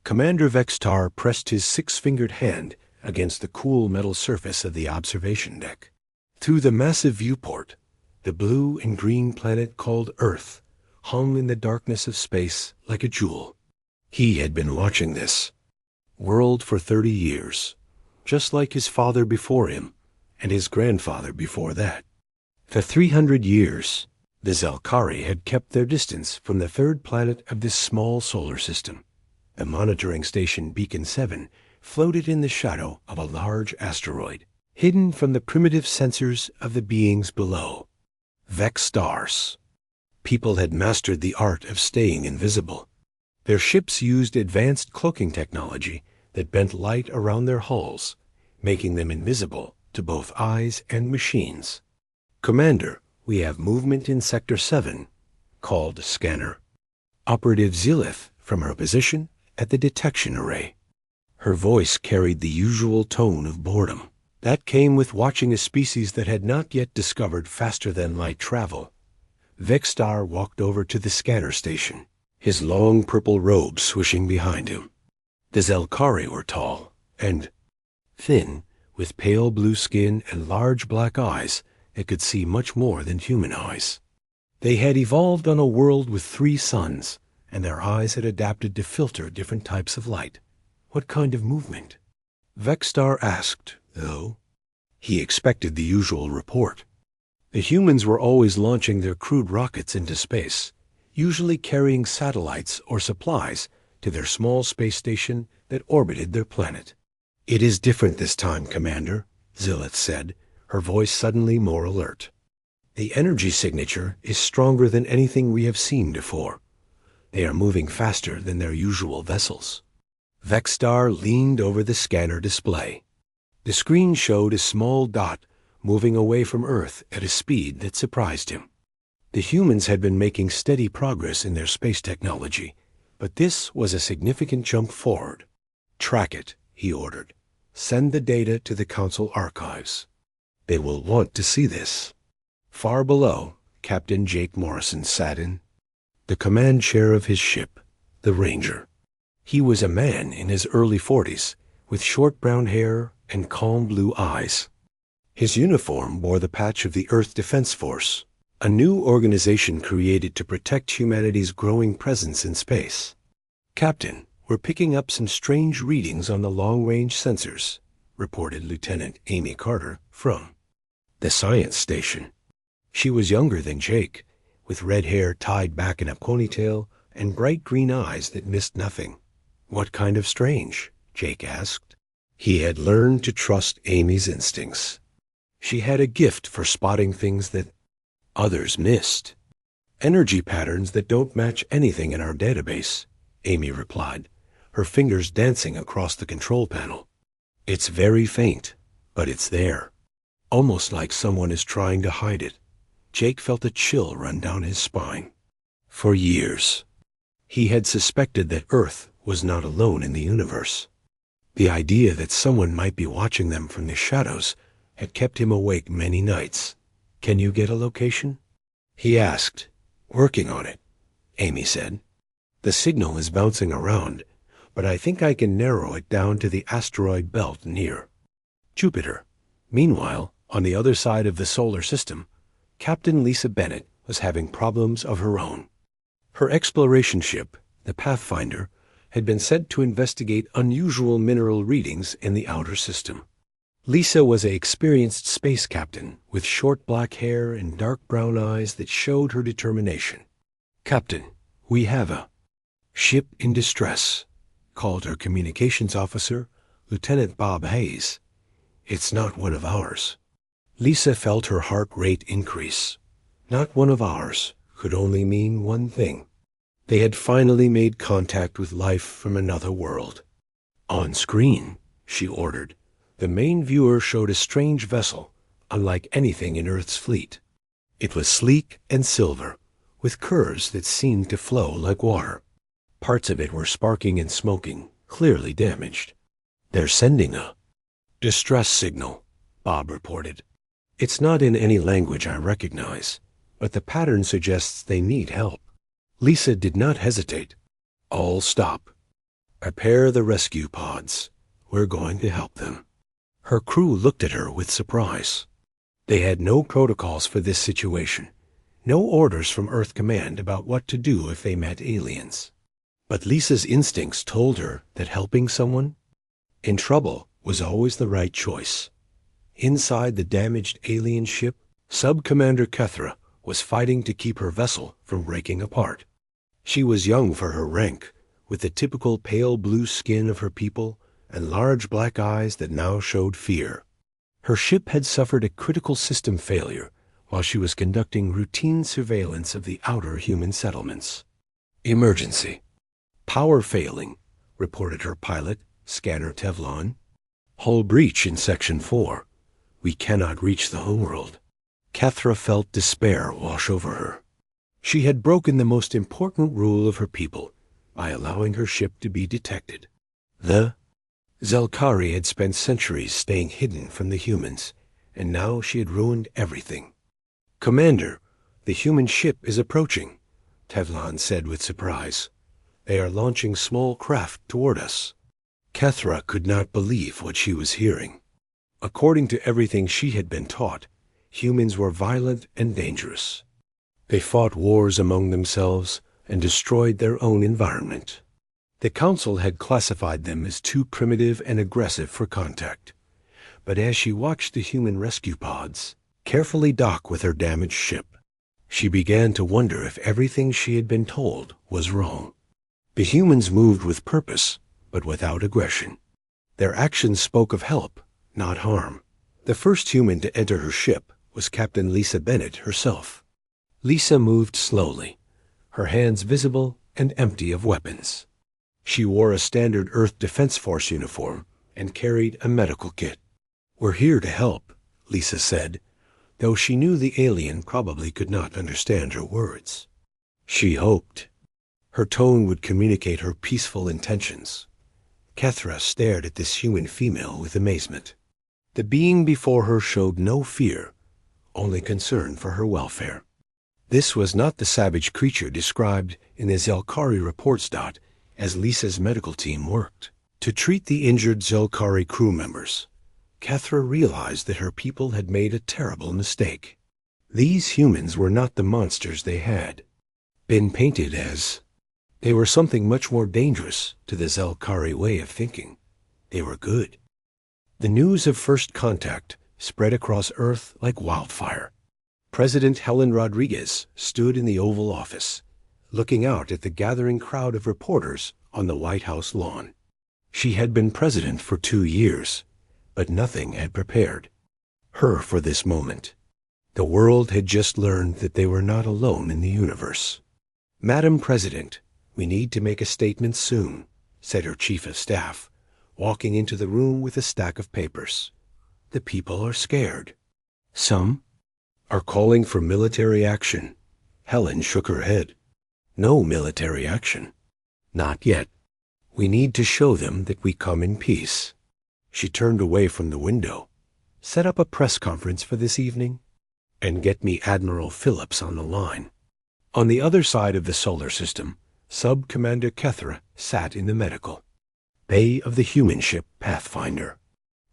Commander Vextar pressed his six-fingered hand against the cool metal surface of the observation deck. Through the massive viewport, the blue and green planet called Earth hung in the darkness of space like a jewel. He had been watching this world for 30 years, just like his father before him and his grandfather before that. For 300 years, the Zelkari had kept their distance from the third planet of this small solar system. The monitoring station Beacon 7 floated in the shadow of a large asteroid, hidden from the primitive sensors of the beings below. Vextars. People had mastered the art of staying invisible. Their ships used advanced cloaking technology that bent light around their hulls, making them invisible to both eyes and machines. "Commander, we have movement in Sector 7, called Scanner. Operative Zilith from her position at the detection array." Her voice carried the usual tone of boredom. That came with watching a species that had not yet discovered faster-than-light travel. Vextar walked over to the scanner station, his long purple robe swishing behind him. The Zelkari were tall and thin, with pale blue skin and large black eyes that could see much more than human eyes. They had evolved on a world with 3 suns, and their eyes had adapted to filter different types of light. What kind of movement? Vextar asked, though. He expected the usual report. The humans were always launching their crude rockets into space, usually carrying satellites or supplies to their small space station that orbited their planet. "It is different this time, Commander," Zilith said, her voice suddenly more alert. "The energy signature is stronger than anything we have seen before. They are moving faster than their usual vessels." Vextar leaned over the scanner display. The screen showed a small dot moving away from Earth at a speed that surprised him. The humans had been making steady progress in their space technology, but this was a significant jump forward. "Track it," he ordered. "Send the data to the Council archives. They will want to see this." Far below, Captain Jake Morrison sat in the command chair of his ship, the Ranger. He was a man in his early 40s, with short brown hair and calm blue eyes. His uniform bore the patch of the Earth Defense Force, a new organization created to protect humanity's growing presence in space. "Captain, we're picking up some strange readings on the long-range sensors," reported Lieutenant Amy Carter from the science station. She was younger than Jake, with red hair tied back in a ponytail and bright green eyes that missed nothing. "What kind of strange?" Jake asked. He had learned to trust Amy's instincts. She had a gift for spotting things that others missed. "Energy patterns that don't match anything in our database," Amy replied, her fingers dancing across the control panel. "It's very faint, but it's there. Almost like someone is trying to hide it." Jake felt a chill run down his spine. For years, he had suspected that Earth was not alone in the universe. The idea that someone might be watching them from the shadows had kept him awake many nights. "Can you get a location?" he asked. "Working on it," Amy said. "The signal is bouncing around, but I think I can narrow it down to the asteroid belt near Jupiter." Meanwhile, on the other side of the solar system, Captain Lisa Bennett was having problems of her own. Her exploration ship, the Pathfinder, had been sent to investigate unusual mineral readings in the outer system. Lisa was an experienced space captain with short black hair and dark brown eyes that showed her determination. "Captain, we have a ship in distress," called her communications officer, Lieutenant Bob Hayes. "It's not one of ours." Lisa felt her heart rate increase. Not one of ours could only mean one thing. They had finally made contact with life from another world. "On screen," she ordered. The main viewer showed a strange vessel, unlike anything in Earth's fleet. It was sleek and silver, with curves that seemed to flow like water. Parts of it were sparking and smoking, clearly damaged. "They're sending a distress signal," Bob reported. "It's not in any language I recognize, but the pattern suggests they need help." Lisa did not hesitate. "All stop. Prepare the rescue pods. We're going to help them." Her crew looked at her with surprise. They had no protocols for this situation, no orders from Earth Command about what to do if they met aliens. But Lisa's instincts told her that helping someone in trouble was always the right choice. Inside the damaged alien ship, Sub-Commander Kethra was fighting to keep her vessel from breaking apart. She was young for her rank, with the typical pale blue skin of her people and large black eyes that now showed fear. Her ship had suffered a critical system failure while she was conducting routine surveillance of the outer human settlements. "Emergency. Power failing," reported her pilot, Scanner Tevlon. "Hull breach in Section 4. We cannot reach the homeworld." Kethra felt despair wash over her. She had broken the most important rule of her people by allowing her ship to be detected. The Zelkari had spent centuries staying hidden from the humans, and now she had ruined everything. "Commander, the human ship is approaching," Tevlon said with surprise. "They are launching small craft toward us." Kethra could not believe what she was hearing. According to everything she had been taught, humans were violent and dangerous. They fought wars among themselves and destroyed their own environment. The Council had classified them as too primitive and aggressive for contact. But as she watched the human rescue pods carefully dock with her damaged ship, she began to wonder if everything she had been told was wrong. The humans moved with purpose, but without aggression. Their actions spoke of help, not harm. The first human to enter her ship was Captain Lisa Bennett herself. Lisa moved slowly, her hands visible and empty of weapons. She wore a standard Earth Defense Force uniform and carried a medical kit. "We're here to help," Lisa said, though she knew the alien probably could not understand her words. She hoped her tone would communicate her peaceful intentions. Kethra stared at this human female with amazement. The being before her showed no fear, only concern for her welfare. This was not the savage creature described in the Zelkari reports. As Lisa's medical team worked to treat the injured Zelkari crew members, Kethra realized that her people had made a terrible mistake. These humans were not the monsters they had been painted as. They were something much more dangerous to the Zelkari way of thinking. They were good. The news of first contact spread across Earth like wildfire. President Helen Rodriguez stood in the Oval Office, looking out at the gathering crowd of reporters on the White House lawn. She had been president for 2 years, but nothing had prepared her for this moment. The world had just learned that they were not alone in the universe. "Madam President, we need to make a statement soon," said her chief of staff, walking into the room with a stack of papers. "The people are scared. Some are calling for military action." Helen shook her head. "No military action. Not yet. We need to show them that we come in peace." She turned away from the window. "Set up a press conference for this evening, and get me Admiral Phillips on the line." On the other side of the solar system, Sub-Commander Kethra sat in the medical bay of the human ship Pathfinder.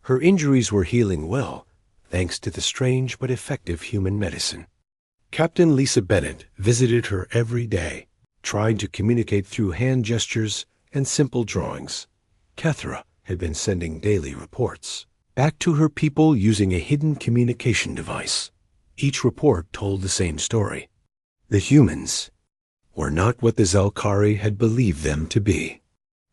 Her injuries were healing well, thanks to the strange but effective human medicine. Captain Lisa Bennett visited her every day, trying to communicate through hand gestures and simple drawings. Kethra had been sending daily reports back to her people using a hidden communication device. Each report told the same story. The humans were not what the Zelkari had believed them to be.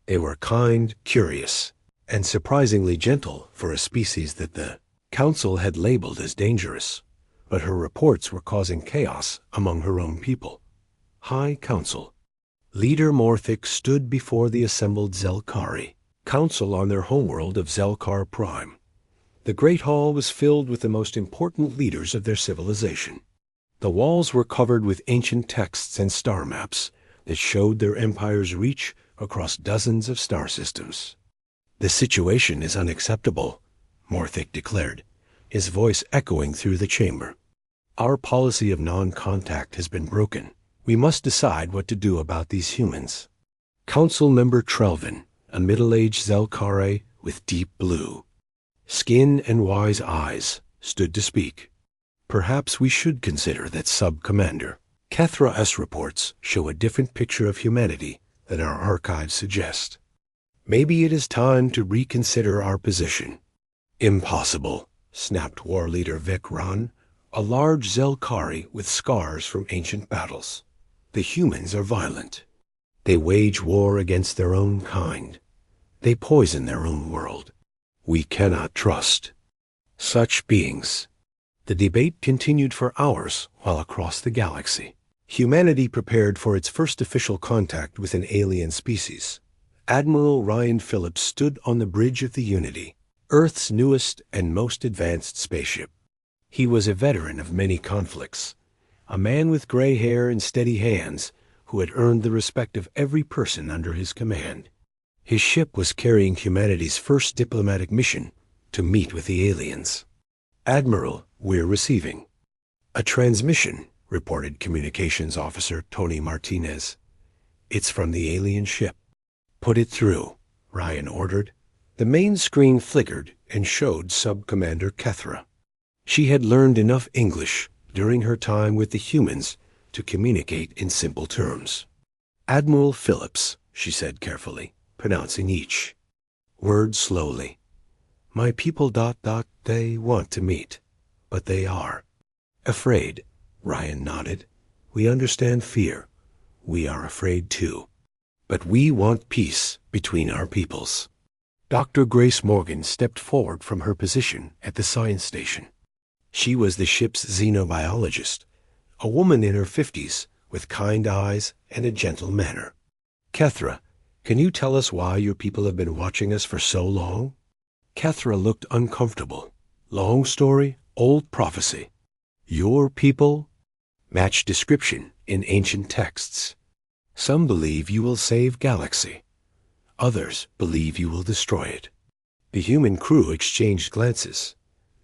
They were kind, curious, and surprisingly gentle for a species that the Council had labeled as dangerous. But her reports were causing chaos among her own people. High Council. Leader Morthic stood before the assembled Zelkari Council on their homeworld of Zelkar Prime. The Great Hall was filled with the most important leaders of their civilization. The walls were covered with ancient texts and star maps that showed their empire's reach across dozens of star systems. "The situation is unacceptable," Morthic declared, his voice echoing through the chamber. "Our policy of non-contact has been broken. We must decide what to do about these humans." Council member Trelvin, a middle-aged Zelkare with deep blue skin and wise eyes, stood to speak. Perhaps we should consider that Sub-Commander. Kethra-S reports show a different picture of humanity than our archives suggest. Maybe it is time to reconsider our position. Impossible, snapped war leader Vekran, a large Zelkari with scars from ancient battles. The humans are violent. They wage war against their own kind. They poison their own world. We cannot trust such beings. The debate continued for hours while across the galaxy. Humanity prepared for its first official contact with an alien species. Admiral Ryan Phillips stood on the bridge of the Unity, Earth's newest and most advanced spaceship. He was a veteran of many conflicts, a man with gray hair and steady hands who had earned the respect of every person under his command. His ship was carrying humanity's first diplomatic mission to meet with the aliens. Admiral, we're receiving a transmission, reported Communications Officer Tony Martinez. It's from the alien ship. Put it through, Ryan ordered. The main screen flickered and showed Sub-Commander Kethra. She had learned enough English during her time with the humans to communicate in simple terms. Admiral Phillips, she said carefully, pronouncing each word slowly. My people ... they want to meet, but they are afraid. Ryan nodded. We understand fear. We are afraid too. But we want peace between our peoples. Dr. Grace Morgan stepped forward from her position at the science station. She was the ship's xenobiologist, a woman in her 50s with kind eyes and a gentle manner. Kethra, can you tell us why your people have been watching us for so long? Kethra looked uncomfortable. Long story, old prophecy. Your people match description in ancient texts. Some believe you will save galaxy. Others believe you will destroy it. The human crew exchanged glances.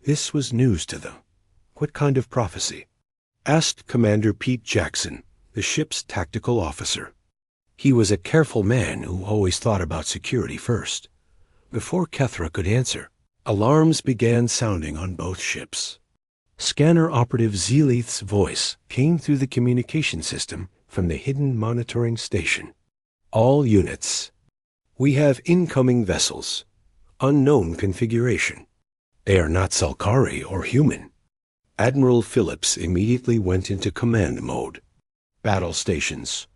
This was news to them. What kind of prophecy? Asked Commander Pete Jackson, the ship's tactical officer. He was a careful man who always thought about security first. Before Kethra could answer, alarms began sounding on both ships. Scanner Operative Zelith's voice came through the communication system from the hidden monitoring station. All units. We have incoming vessels. Unknown configuration. They are not Salkari or human. Admiral Phillips immediately went into command mode. Battle stations.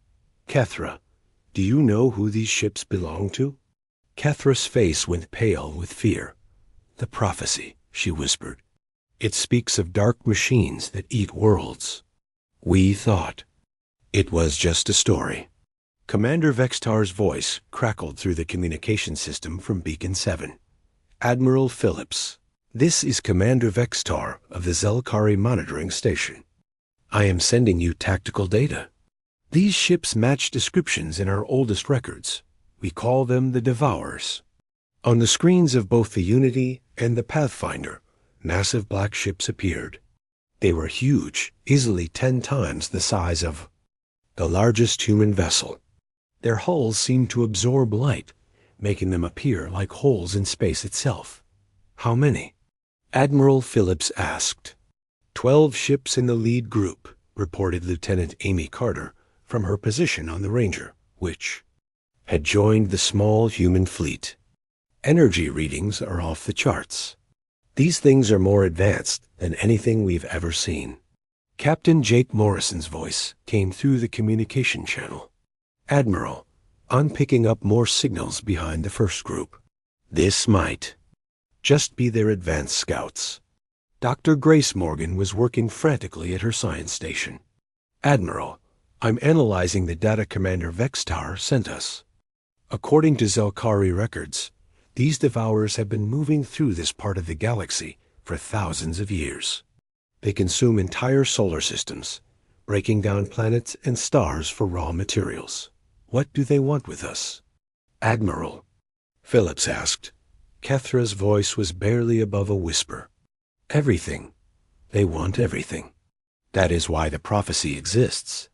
Kethra, do you know who these ships belong to? Kethra's face went pale with fear. The prophecy, she whispered. It speaks of dark machines that eat worlds. We thought it was just a story. Commander Vextar's voice crackled through the communication system from Beacon 7. Admiral Phillips, this is Commander Vextar of the Zelkari Monitoring Station. I am sending you tactical data. These ships match descriptions in our oldest records. We call them the Devourers. On the screens of both the Unity and the Pathfinder, massive black ships appeared. They were huge, easily 10 times the size of the largest human vessel. Their hulls seemed to absorb light, making them appear like holes in space itself. How many? Admiral Phillips asked. 12 ships in the lead group, reported Lieutenant Amy Carter from her position on the Ranger, which had joined the small human fleet. Energy readings are off the charts. These things are more advanced than anything we've ever seen. Captain Jake Morrison's voice came through the communication channel. Admiral, I'm picking up more signals behind the first group. This might just be their advanced scouts. Dr. Grace Morgan was working frantically at her science station. Admiral, I'm analyzing the data Commander Vextar sent us. According to Zelkari records, these Devourers have been moving through this part of the galaxy for thousands of years. They consume entire solar systems, breaking down planets and stars for raw materials. What do they want with us? Admiral, Phillips asked. Kethra's voice was barely above a whisper. Everything. They want everything. That is why the prophecy exists.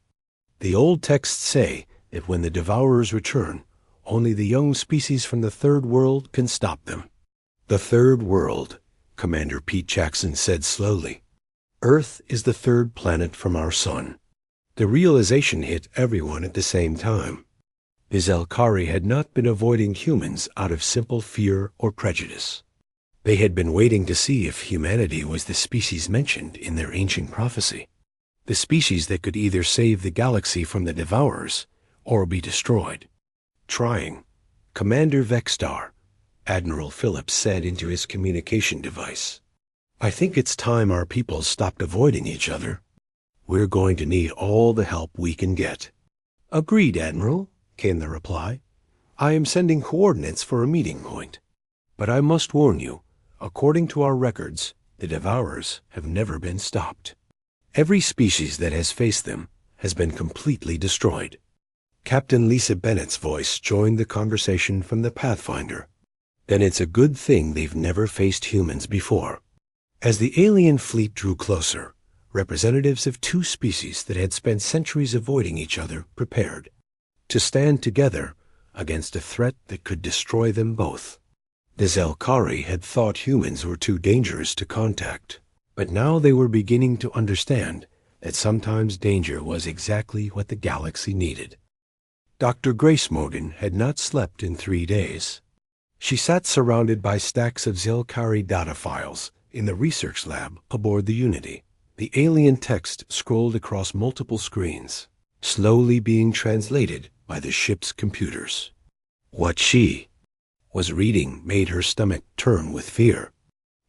The old texts say that when the Devourers return, Only the young species from the Third World can stop them. The Third World, Commander Pete Jackson said slowly. Earth is the third planet from our sun. The realization hit everyone at the same time. The Zelkari had not been avoiding humans out of simple fear or prejudice. They had been waiting to see if humanity was the species mentioned in their ancient prophecy. The species that could either save the galaxy from the Devourers or be destroyed. Trying, Commander Vexstar, Admiral Phillips said into his communication device. I think it's time our people stopped avoiding each other. We're going to need all the help we can get. Agreed, Admiral, came the reply. I am sending coordinates for a meeting point. But I must warn you, according to our records, the Devourers have never been stopped. Every species that has faced them has been completely destroyed. Captain Lisa Bennett's voice joined the conversation from the Pathfinder. Then it's a good thing they've never faced humans before. As the alien fleet drew closer, representatives of two species that had spent centuries avoiding each other prepared to stand together against a threat that could destroy them both. The Zelkari had thought humans were too dangerous to contact, but now they were beginning to understand that sometimes danger was exactly what the galaxy needed. Dr. Grace Morgan had not slept in 3 days. She sat surrounded by stacks of Zelkari data files in the research lab aboard the Unity. The alien text scrolled across multiple screens, slowly being translated by the ship's computers. What she was reading made her stomach turn with fear.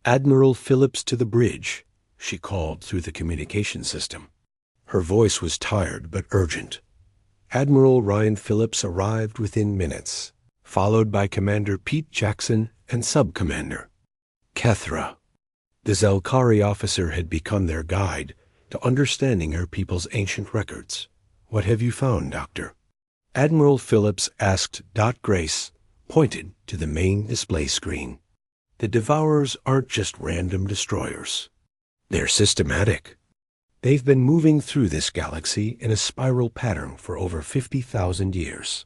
Admiral Phillips to the bridge, she called through the communication system. Her voice was tired but urgent. Admiral Ryan Phillips arrived within minutes, followed by Commander Pete Jackson and Sub-Commander Kethra. The Zelkari officer had become their guide to understanding her people's ancient records. What have you found, Doctor? Admiral Phillips asked. Grace pointed to the main display screen. The Devourers aren't just random destroyers. They're systematic. They've been moving through this galaxy in a spiral pattern for over 50,000 years.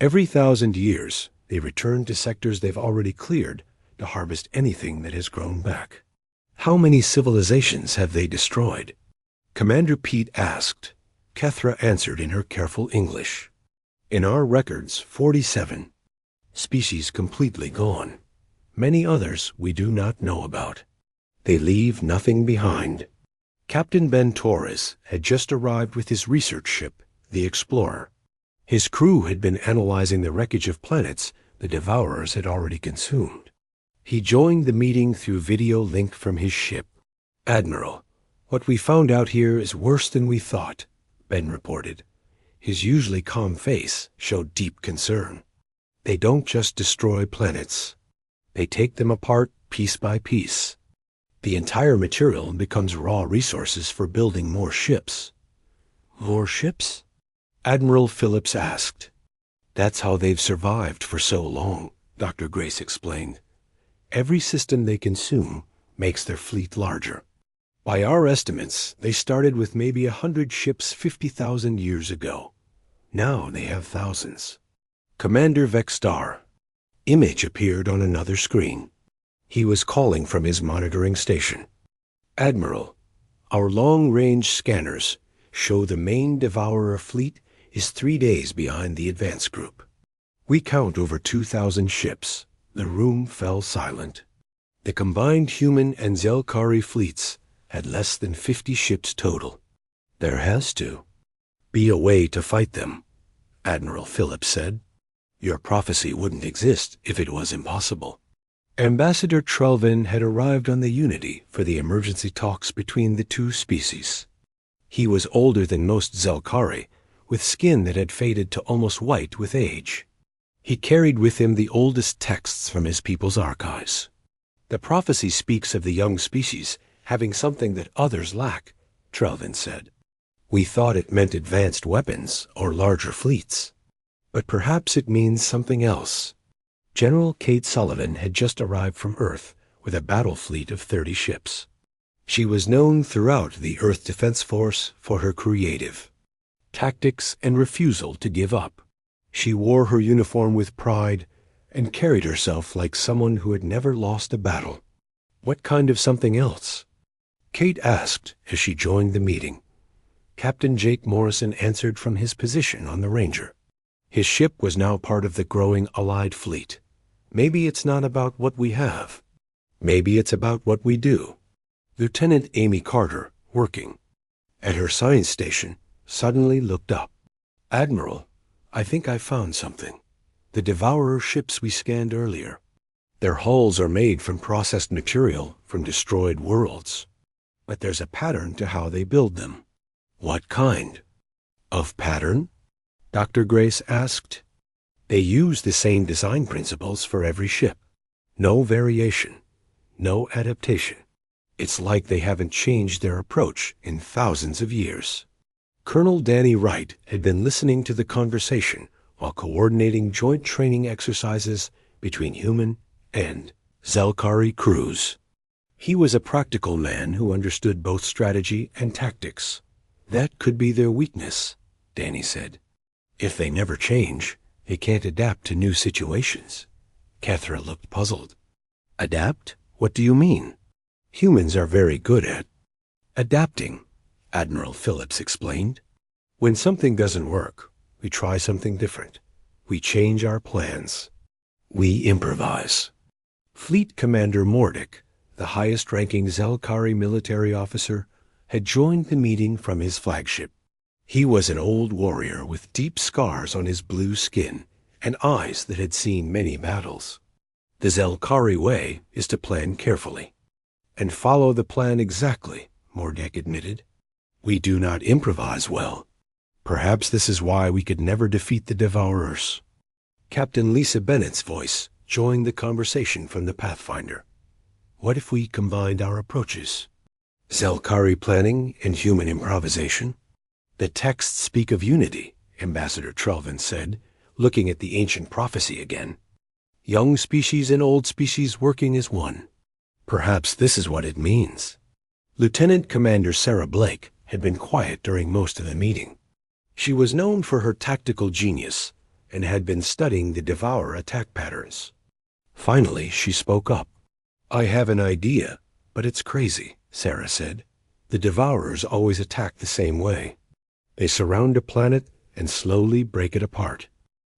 Every 1,000 years, they return to sectors they've already cleared to harvest anything that has grown back. How many civilizations have they destroyed? Commander Pete asked. Kethra answered in her careful English. In our records, 47. Species completely gone. Many others we do not know about. They leave nothing behind. Captain Ben Torres had just arrived with his research ship, the Explorer. His crew had been analyzing the wreckage of planets the Devourers had already consumed. He joined the meeting through video link from his ship. Admiral, what we found out here is worse than we thought, Ben reported. His usually calm face showed deep concern. They don't just destroy planets. They take them apart piece by piece. The entire material becomes raw resources for building more ships. More ships? Admiral Phillips asked. That's how they've survived for so long, Dr. Grace explained. Every system they consume makes their fleet larger. By our estimates, they started with maybe 100 ships 50,000 years ago. Now they have thousands. Commander Vexstar. Image appeared on another screen. He was calling from his monitoring station. Admiral, our long-range scanners show the main Devourer fleet is 3 days behind the advance group. We count over 2,000 ships. The room fell silent. The combined human and Zelkari fleets had less than 50 ships total. There has to be a way to fight them, Admiral Phillips said. Your prophecy wouldn't exist if it was impossible. Ambassador Trelvin had arrived on the Unity for the emergency talks between the two species. He was older than most Zelkari, with skin that had faded to almost white with age. He carried with him the oldest texts from his people's archives. The prophecy speaks of the young species having something that others lack, Trelvin said. We thought it meant advanced weapons or larger fleets. But perhaps it means something else. General Kate Sullivan had just arrived from Earth with a battle fleet of 30 ships. She was known throughout the Earth Defense Force for her creative tactics and refusal to give up. She wore her uniform with pride and carried herself like someone who had never lost a battle. What kind of something else? Kate asked as she joined the meeting. Captain Jake Morrison answered from his position on the Ranger. His ship was now part of the growing Allied fleet. Maybe it's not about what we have. Maybe it's about what we do. Lieutenant Amy Carter, working at her science station, suddenly looked up. Admiral, I think I found something. The Devourer ships we scanned earlier. Their hulls are made from processed material from destroyed worlds. But there's a pattern to how they build them. What kind of pattern? Dr. Grace asked. They use the same design principles for every ship. No variation, no adaptation. It's like they haven't changed their approach in thousands of years. Colonel Danny Wright had been listening to the conversation while coordinating joint training exercises between human and Zelkari crews. He was a practical man who understood both strategy and tactics. That could be their weakness, Danny said. If they never change, they can't adapt to new situations. Kethra looked puzzled. Adapt? What do you mean? Humans are very good at adapting, Admiral Phillips explained. When something doesn't work, we try something different. We change our plans. We improvise. Fleet Commander Mordick, the highest-ranking Zelkari military officer, had joined the meeting from his flagship. He was an old warrior with deep scars on his blue skin and eyes that had seen many battles. The Zelkari way is to plan carefully. And follow the plan exactly, Mordick admitted. We do not improvise well. Perhaps this is why we could never defeat the Devourers. Captain Lisa Bennett's voice joined the conversation from the Pathfinder. What if we combined our approaches? Zelkari planning and human improvisation? The texts speak of unity, Ambassador Trelvin said, looking at the ancient prophecy again. Young species and old species working as one. Perhaps this is what it means. Lieutenant Commander Sarah Blake had been quiet during most of the meeting. She was known for her tactical genius and had been studying the Devourer attack patterns. Finally, she spoke up. I have an idea, but it's crazy, Sarah said. The Devourers always attack the same way. They surround a planet and slowly break it apart.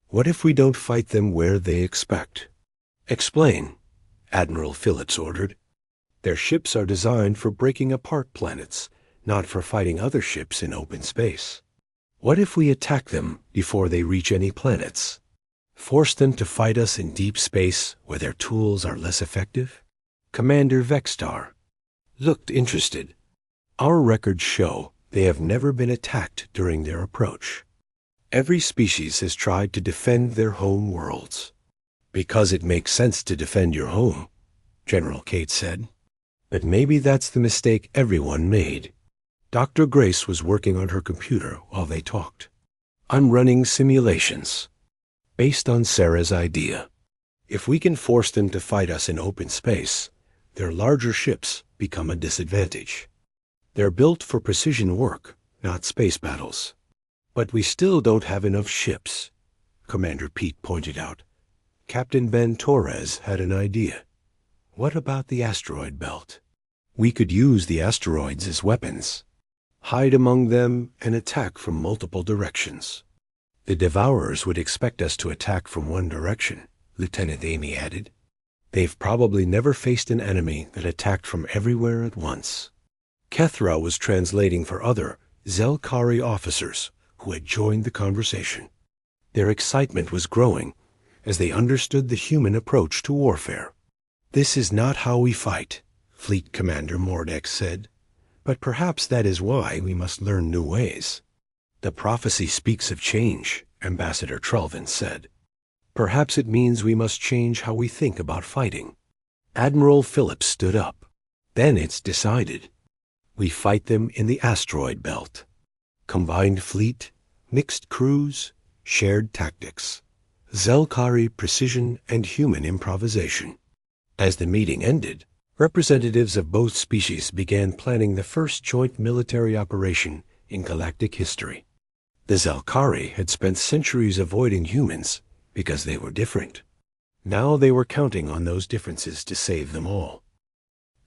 What if we don't fight them where they expect? Explain, Admiral Phillips ordered. Their ships are designed for breaking apart planets, not for fighting other ships in open space. What if we attack them before they reach any planets? Force them to fight us in deep space where their tools are less effective? Commander Vextar looked interested. Our records show they have never been attacked during their approach. Every species has tried to defend their home worlds. Because it makes sense to defend your home, General Kate said. But maybe that's the mistake everyone made. Dr. Grace was working on her computer while they talked. I'm running simulations based on Sarah's idea. If we can force them to fight us in open space, their larger ships become a disadvantage. They're built for precision work, not space battles. But we still don't have enough ships, Commander Pete pointed out. Captain Ben Torres had an idea. What about the asteroid belt? We could use the asteroids as weapons, hide among them and attack from multiple directions. The Devourers would expect us to attack from one direction, Lieutenant Amy added. They've probably never faced an enemy that attacked from everywhere at once. Kethra was translating for other Zelkari officers who had joined the conversation. Their excitement was growing as they understood the human approach to warfare. This is not how we fight, Fleet Commander Mordick said. But perhaps that is why we must learn new ways. The prophecy speaks of change, Ambassador Trelvin said. Perhaps it means we must change how we think about fighting. Admiral Phillips stood up. Then it's decided. We fight them in the asteroid belt. Combined fleet, mixed crews, shared tactics. Zelkari precision and human improvisation. As the meeting ended, representatives of both species began planning the first joint military operation in galactic history. The Zelkari had spent centuries avoiding humans because they were different. Now they were counting on those differences to save them all.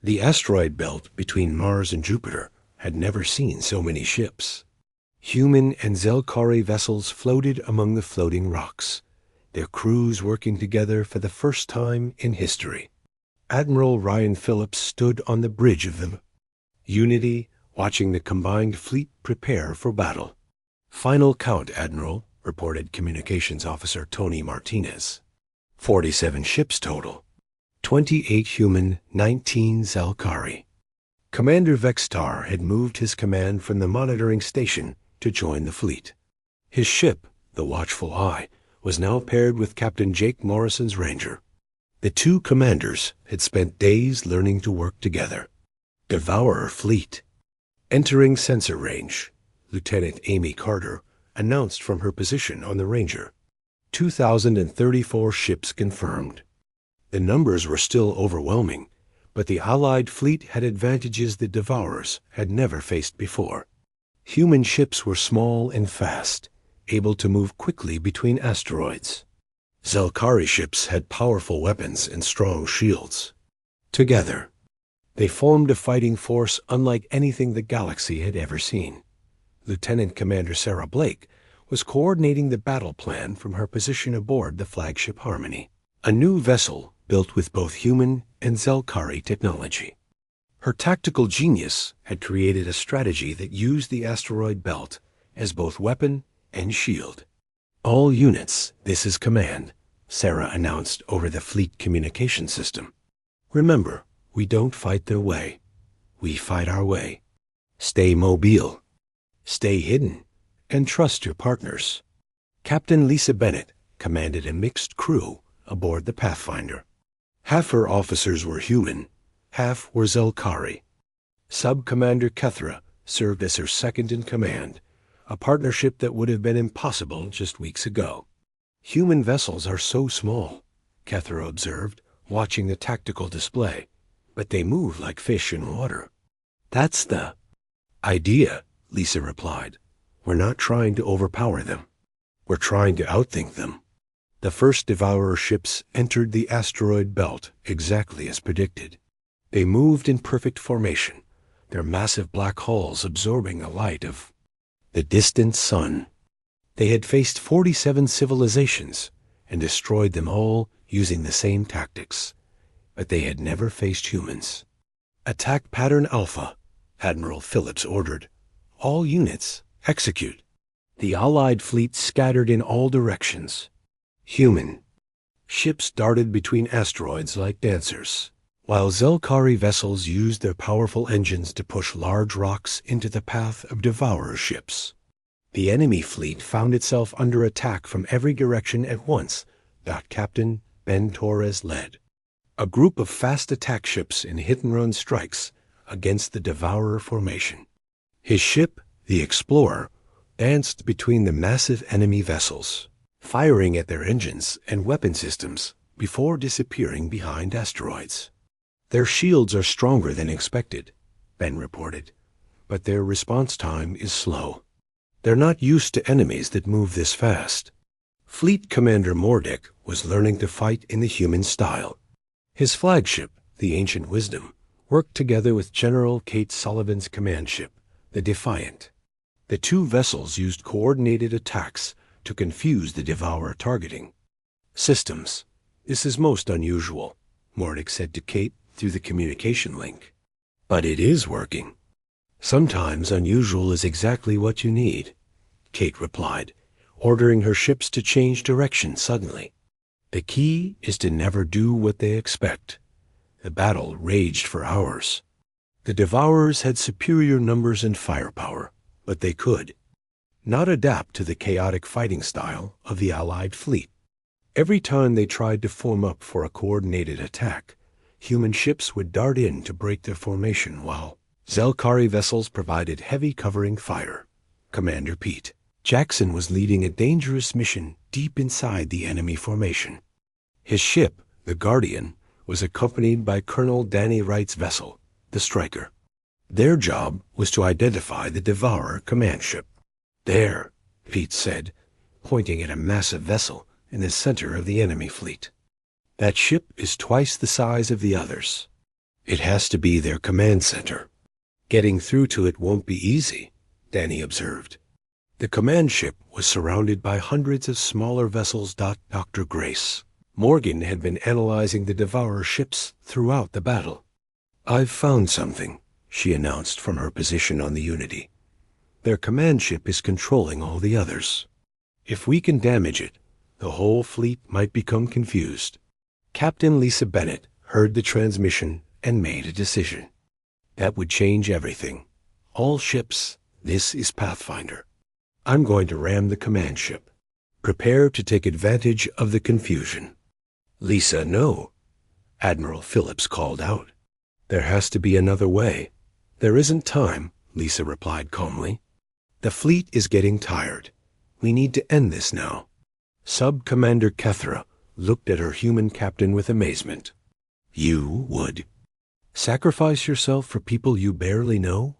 The asteroid belt between Mars and Jupiter had never seen so many ships. Human and Zelkari vessels floated among the floating rocks, their crews working together for the first time in history. Admiral Ryan Phillips stood on the bridge of the Unity, watching the combined fleet prepare for battle. "Final count, Admiral," reported Communications Officer Tony Martinez. 47 ships total. 28 human, 19 Zelkari. Commander Vextar had moved his command from the monitoring station to join the fleet. His ship, the Watchful Eye, was now paired with Captain Jake Morrison's Ranger. The two commanders had spent days learning to work together. Devourer fleet. Entering sensor range, Lieutenant Amy Carter announced from her position on the Ranger. 2,034 ships confirmed. The numbers were still overwhelming, but the Allied fleet had advantages the Devourers had never faced before. Human ships were small and fast, able to move quickly between asteroids. Zelkari ships had powerful weapons and strong shields. Together, they formed a fighting force unlike anything the galaxy had ever seen. Lieutenant Commander Sarah Blake was coordinating the battle plan from her position aboard the flagship Harmony, a new vessel built with both human and Zelkari technology. Her tactical genius had created a strategy that used the asteroid belt as both weapon and shield. "All units, this is command," Sarah announced over the fleet communication system. "Remember, we don't fight their way. We fight our way. Stay mobile. Stay hidden. And trust your partners." Captain Lisa Bennett commanded a mixed crew aboard the Pathfinder. Half her officers were human, half were Zelkari. Sub-Commander Kethra served as her second-in-command, a partnership that would have been impossible just weeks ago. "Human vessels are so small," Kethra observed, watching the tactical display, "but they move like fish in water." "That's the idea," Lisa replied. "We're not trying to overpower them. We're trying to outthink them." The first Devourer ships entered the asteroid belt exactly as predicted. They moved in perfect formation, their massive black hulls absorbing the light of the distant sun. They had faced 47 civilizations and destroyed them all using the same tactics, but they had never faced humans. "Attack pattern Alpha," Admiral Phillips ordered. "All units, execute." The Allied fleet scattered in all directions. Human ships darted between asteroids like dancers, while Zelkari vessels used their powerful engines to push large rocks into the path of Devourer ships. The enemy fleet found itself under attack from every direction at once that Captain Ben Torres led. A group of fast attack ships in hit-and-run strikes against the Devourer formation. His ship, the Explorer, danced between the massive enemy vessels, firing at their engines and weapon systems before disappearing behind asteroids. "Their shields are stronger than expected," Ben reported, "but their response time is slow. They're not used to enemies that move this fast." Fleet Commander Mordick was learning to fight in the human style. His flagship, the Ancient Wisdom, worked together with General Kate Sullivan's command ship, the Defiant. The two vessels used coordinated attacks to confuse the Devourer targeting. "Systems, this is most unusual," Mordick said to Kate through the communication link. "But it is working." "Sometimes unusual is exactly what you need," Kate replied, ordering her ships to change direction suddenly. "The key is to never do what they expect." The battle raged for hours. The Devourers had superior numbers and firepower, but they could not adapt to the chaotic fighting style of the Allied fleet. Every time they tried to form up for a coordinated attack, human ships would dart in to break their formation while Zelkari vessels provided heavy covering fire. Commander Pete Jackson was leading a dangerous mission deep inside the enemy formation. His ship, the Guardian, was accompanied by Colonel Danny Wright's vessel, the Striker. Their job was to identify the Devourer command ship. "There, Pete said, pointing at a massive vessel in the center of the enemy fleet. That ship is twice the size of the others. It has to be their command center. Getting through to it won't be easy, Danny observed. The command ship was surrounded by hundreds of smaller vessels. Dr. Grace Morgan had been analyzing the Devourer ships throughout the battle. "I've found something," she announced from her position on the Unity. "Their command ship is controlling all the others. If we can damage it, the whole fleet might become confused." Captain Lisa Bennett heard the transmission and made a decision. That would change everything. All ships, this is Pathfinder. I'm going to ram the command ship. Prepare to take advantage of the confusion. "Lisa, no," Admiral Phillips called out. "There has to be another way." "There isn't time," Lisa replied calmly. "The fleet is getting tired. We need to end this now." Sub-Commander Kethra looked at her human captain with amazement. "You would sacrifice yourself for people you barely know?"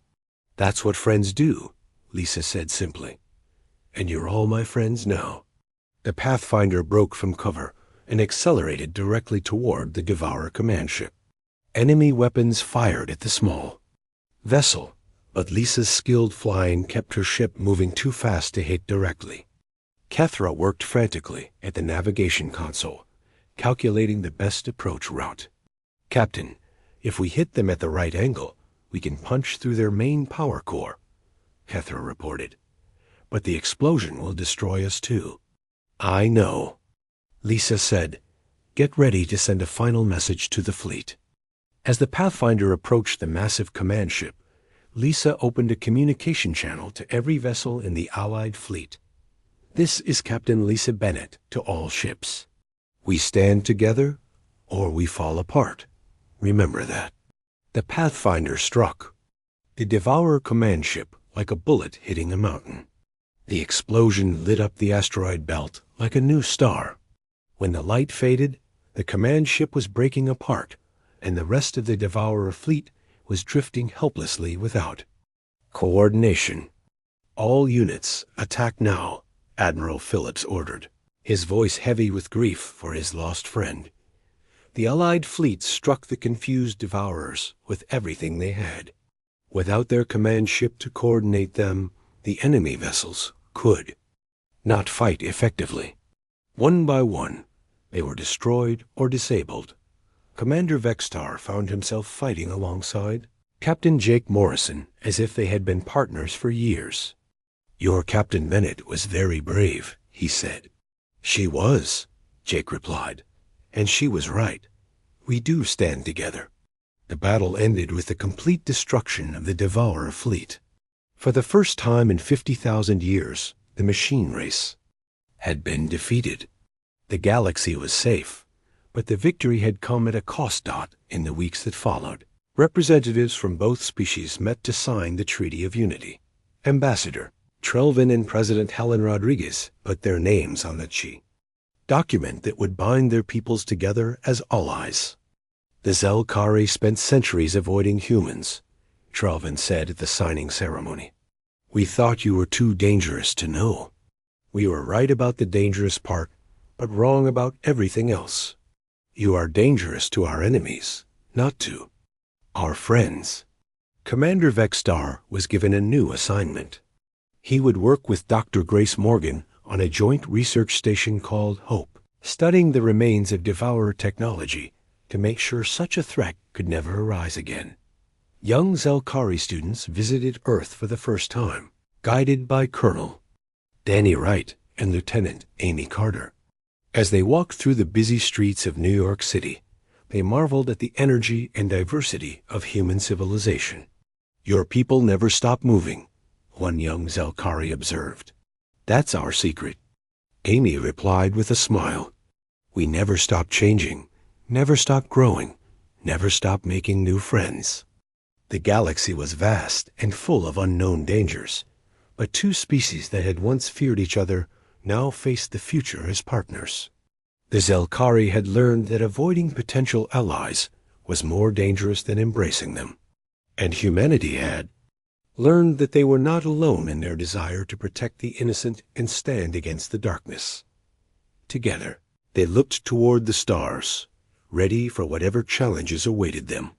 "That's what friends do," Lisa said simply. "And you're all my friends now." The Pathfinder broke from cover and accelerated directly toward the Devourer command ship. Enemy weapons fired at the small vessel, but Lisa's skilled flying kept her ship moving too fast to hit directly. Kethra worked frantically at the navigation console, calculating the best approach route. "Captain, if we hit them at the right angle, we can punch through their main power core," Kethra reported. "But the explosion will destroy us too." "I know," Lisa said. "Get ready to send a final message to the fleet." As the Pathfinder approached the massive command ship, Lisa opened a communication channel to every vessel in the Allied fleet. "This is Captain Lisa Bennett to all ships. We stand together or we fall apart. Remember that." The Pathfinder struck the Devourer command ship like a bullet hitting a mountain. The explosion lit up the asteroid belt like a new star. When the light faded, the command ship was breaking apart, and the rest of the Devourer fleet was drifting helplessly without coordination. "All units, attack now," Admiral Phillips ordered, his voice heavy with grief for his lost friend. The Allied fleet struck the confused Devourers with everything they had. Without their command ship to coordinate them, the enemy vessels could not fight effectively. One by one, they were destroyed or disabled. Commander Vextar found himself fighting alongside Captain Jake Morrison as if they had been partners for years. "Your Captain Bennett was very brave," he said. "She was," Jake replied, "and she was right. We do stand together." The battle ended with the complete destruction of the Devourer fleet. For the first time in 50,000 years, the machine race had been defeated. The galaxy was safe, but the victory had come at a cost. In the weeks that followed, representatives from both species met to sign the Treaty of Unity. Ambassador Trelvin and President Helen Rodriguez put their names on the document that would bind their peoples together as allies. "The Zelkari spent centuries avoiding humans," Trelvin said at the signing ceremony. "We thought you were too dangerous to know. We were right about the dangerous part, but wrong about everything else. You are dangerous to our enemies, not to our friends." Commander Vextar was given a new assignment. He would work with Dr. Grace Morgan on a joint research station called Hope, studying the remains of Devourer technology to make sure such a threat could never arise again. Young Zelkari students visited Earth for the first time, guided by Colonel Danny Wright and Lieutenant Amy Carter. As they walked through the busy streets of New York City, they marveled at the energy and diversity of human civilization. "Your people never stop moving," one young Zelkari observed. "That's our secret," Amy replied with a smile. "We never stop changing, never stop growing, never stop making new friends." The galaxy was vast and full of unknown dangers, but two species that had once feared each other now faced the future as partners. The Zelkari had learned that avoiding potential allies was more dangerous than embracing them, and humanity had learned that they were not alone in their desire to protect the innocent and stand against the darkness. Together, they looked toward the stars, ready for whatever challenges awaited them.